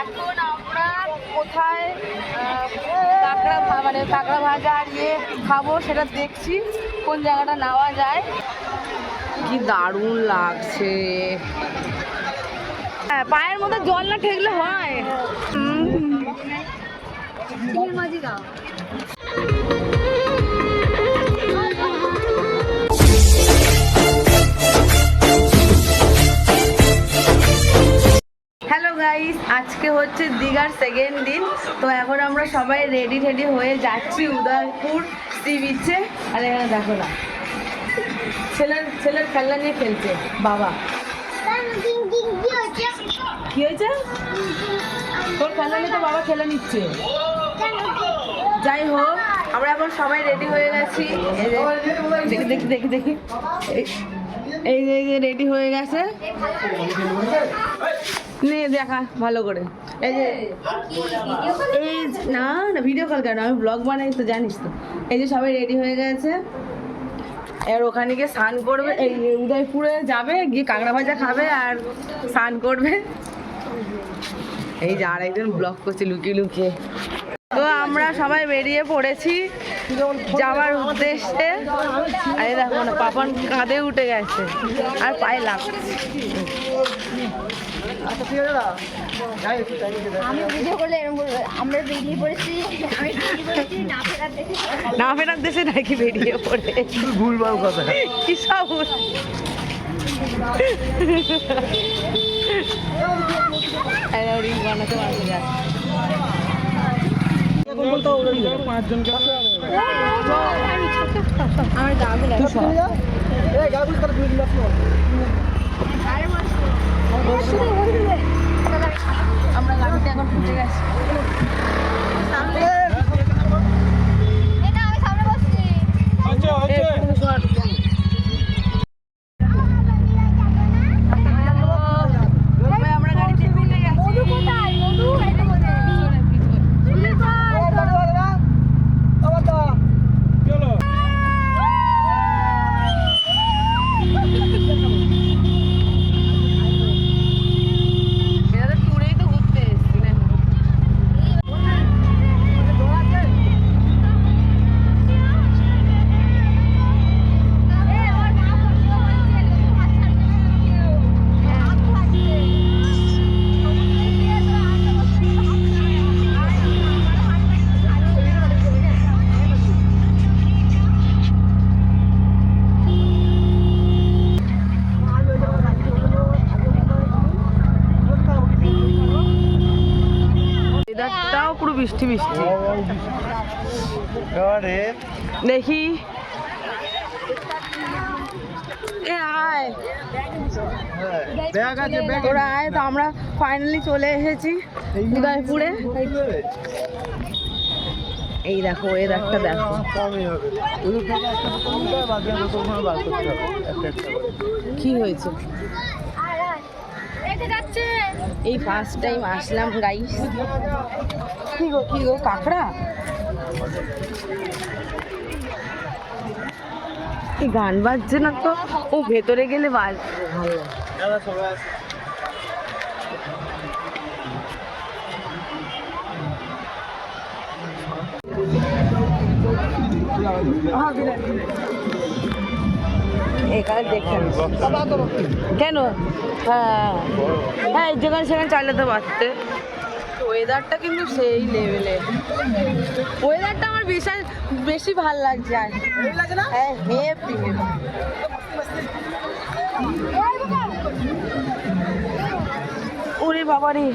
এখন আমরা কোথায় কাঁকড়া ভাজা আর খাবো সেটা দেখছি, কোন জায়গাটা নেওয়া যায়। কি দারুণ লাগছে, হ্যাঁ পায়ের মধ্যে জল না ঠেকলে হয়। হ্যালো গাইস, আজকে হচ্ছে দীঘার সেকেন্ড দিন। তো এখন আমরা সবাই রেডি হয়ে যাচ্ছি উদয়পুর সি বিচে। আর এখানে দেখো না, ছেলের খেলনা নিয়ে খেলছে বাবা। কি হয়েছে? তোর খেলনা নিয়ে তো বাবা খেলে নিচ্ছে। যাই হোক, আমরা এখন সবাই রেডি হয়ে গেছি। দেখি এই যে রেডি হয়ে গেছে, নে দেখা ভালো করে। এই যে না ভিডিও কল কেন, আমি ব্লগ বানাই তো জানিস তো। এই যে সবাই রেডি হয়ে গেছে, এবার ওখানে গিয়ে স্নান করবে। এই উদয়পুরে যাবে, গিয়ে কাঁকড়া ভাজা খাবে আর স্নান করবে। এই যে আর একজন ব্লগ করছে লুকিয়ে। তো আমরা সবাই বেরিয়ে পড়েছি যাওয়ার উদ্দেশ্যে। আরে দেখো না, পাপন কাঁধে উঠে গেছে আর পায়ে লাগছে। আমি ভিডিও করলে এরকম বলবো, আমরা বেরিয়ে পড়েছি, না ফেরার দেশে নাকি বেরিয়ে পড়ে ভুলভাল কথা কি সব রিল বানাতে বানাতে যাচ্ছে। আমার গা গুলো আমরা গাড়িতে এখন ফুটে গেছি। আমরা গাড়িতে ফুটে গেছি। ওয়েদারটাও পুরো বৃষ্টি দেখি। ওরা আয়, তো আমরা ফাইনালি চলে এসেছি উদয়পুরে। এই দেখো ওয়েদারটা দেখো, কি হয়েছে। এই ফার্স্ট টাইম আসলাম গাইস। কি গো কাঁকড়া, এই গান বাজছে না তো। ও ভেতরে গেলে বাজ এখানে দেখেন কেন। হ্যাঁ যেখানে সেখানে চালাতে পারতে। ওয়েদারটা কিন্তু সেই লেভেলে, ওয়েদারটা আমার বেশি ভাল লাগছে। হ্যাঁ হেপি। ওরে বাবা রে,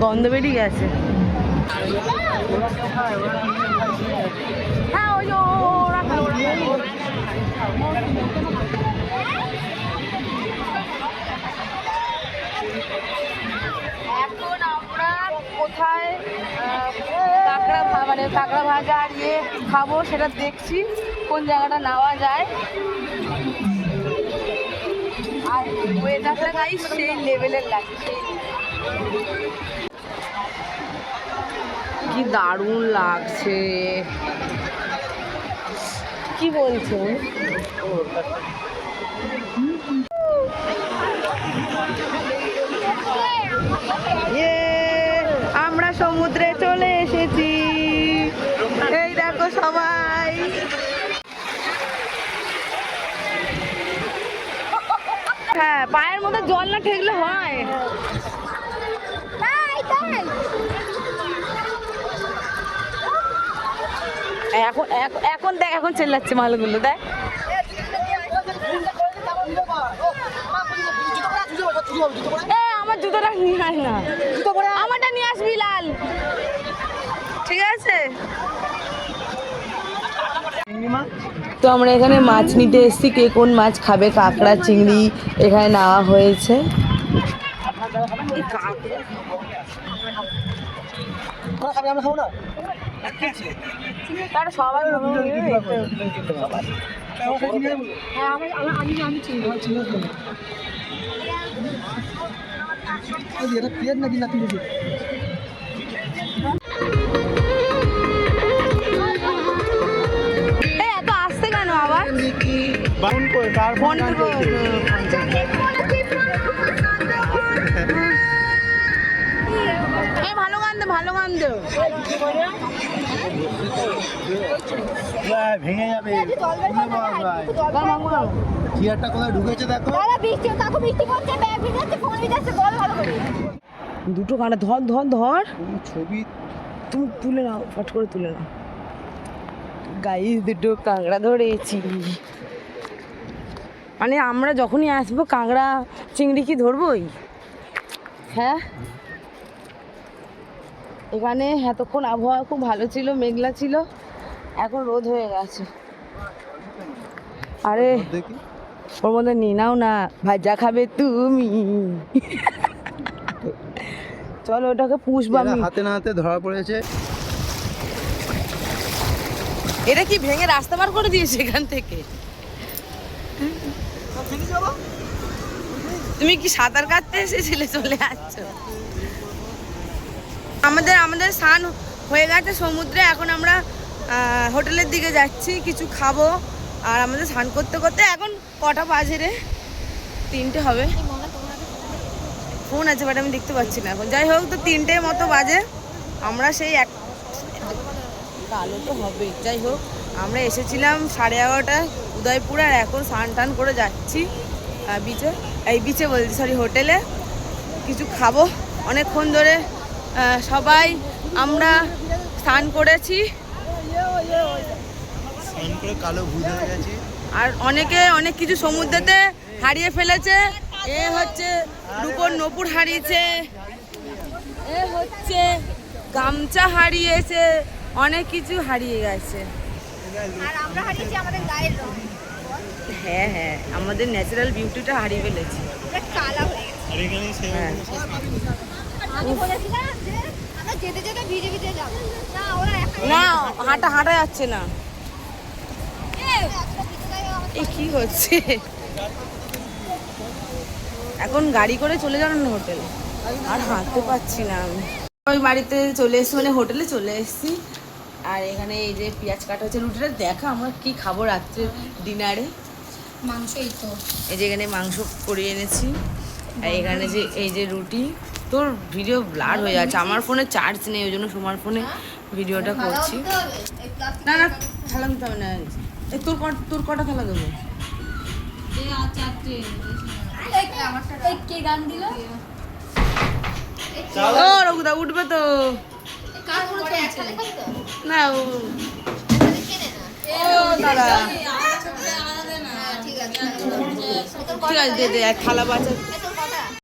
গন্ধ বেরিয়ে গেছে। হ্যাঁ ওই এখন আমরা কোথায় কাঁকড়া ভাজা আর খাবো সেটা দেখছি, কোন জায়গাটা নেওয়া যায়। আর ওয়েদারটা গাইস সেই লেভেলের লাগছে, কি দারুণ লাগছে। কি বলছো? আমরা সমুদ্রে চলে এসেছি, এই দেখো সবাই। হ্যাঁ, পায়ের মধ্যে জল না ঠেকলে হয়? এখন এখন দেখ, এখন চেল্লাচ্ছে মালগুলো দেখ। আমার জুতোটা নিয়ে আয় না, আমারটা নিয়ে আসবি লাল, ঠিক আছে? তো আমরা এখানে মাছ নিতে এসেছি, কে কোন মাছ খাবে। কাঁকড়া, চিংড়ি এখানে নেওয়া হয়েছে। সবাই এত আসছে কেন আবার? ভালো গান দে, ভালো গান দে। ভেঙে যাবে। চেয়ারটা কোথায় ঢুকেছে দেখো। দুটো কাঁটা ধর ধর ধর, ছবি তুমি তুলে নাও, ফট করে তুলে নাও। গাইস, দুটো কাঁকড়া ধরেছি। মানে আমরা যখনই আসবো কাঁকড়া চিংড়ি কি ধরবই? হ্যাঁ, এখানে এতক্ষণ আবহাওয়া খুব ভালো ছিল, মেঘলা ছিল, এখন রোদ হয়ে গেছে। আরে ওর মধ্যে নিয়ে নাও না, ভাজা খাবে তুমি। চলো ওটাকে পুষবো আমি। হাতে না হাতে ধরা পড়েছে। এটা কি ভেঙে রাস্তা পার করে দিয়েছে এখান থেকে? তুমি কি সাঁতার কাটতে এসেছিলে, চলে আসছ? আমাদের স্নান হয়ে গেছে সমুদ্রে, এখন আমরা হোটেলের দিকে যাচ্ছি, কিছু খাবো। আর আমাদের স্নান করতে করতে এখন কটা বাজে রে? 3টে হবে। ফোন আছে বাট আমি দেখতে পাচ্ছি না এখন। যাই হোক, তো 3টের মতো বাজে। আমরা সেই আলো তো হবে। যাই হোক, আমরা এসেছিলাম 11:30 উদয়পুর, আর এখন স্নান টান করে যাচ্ছি বিচে বলছি, সরি, হোটেলে কিছু খাবো। অনেকক্ষণ ধরে সবাই আমরা স্নান করেছি, কালো ভূত হয়ে গেছে। আর অনেকে অনেক কিছু সমুদ্রেতে হারিয়ে ফেলেছে। এ হচ্ছে রূপোর নপুর হারিয়েছে, এ হচ্ছে গামছা হারিয়েছে, অনেক কিছু হারিয়ে গেছে। আর আমরা হারিয়েছি আমাদের গায়ের রং। হ্যাঁ হ্যাঁ, আমাদের ন্যাচারাল বিউটিটা হারিয়ে ফেলেছি। আমরা কালা হয়ে গেছি। হ্যাঁ, আমি বলেছিলাম যে আমরা যেতে যেতে ভিজে ভিজে যাব। না, ওরা না হাঁটা যাচ্ছে না। এই কি হচ্ছে? এখন গাড়ি করে চলে যান না হোটেলে, আর হাঁটতে পারছি না আমি। ওই বাড়িতে চলে এসেছি, মানে হোটেলে চলে এসেছি। আর এখানে এই যে পেঁয়াজ কাটা হচ্ছে, রুটিটা দেখা আমরা কি খাবো রাত্রে ডিনারে। মাংস, এই তো এই যে এখানে মাংস করে এনেছি, আর এখানে যে এই যে রুটি। তোর ভিডিও ব্লার হয়ে যাচ্ছে, আমার ফোনে চার্জ নেই, ওই জন্য তোমার ফোনে ভিডিওটা করছি। না না, থালা দিতে হবে না। তোর কটা থালা দেবো? কে গান দিল? ও রঘুদা উঠবে তো না, ও দাদা ঠিক আছে, দে দে, এক থালা বাচ্চা।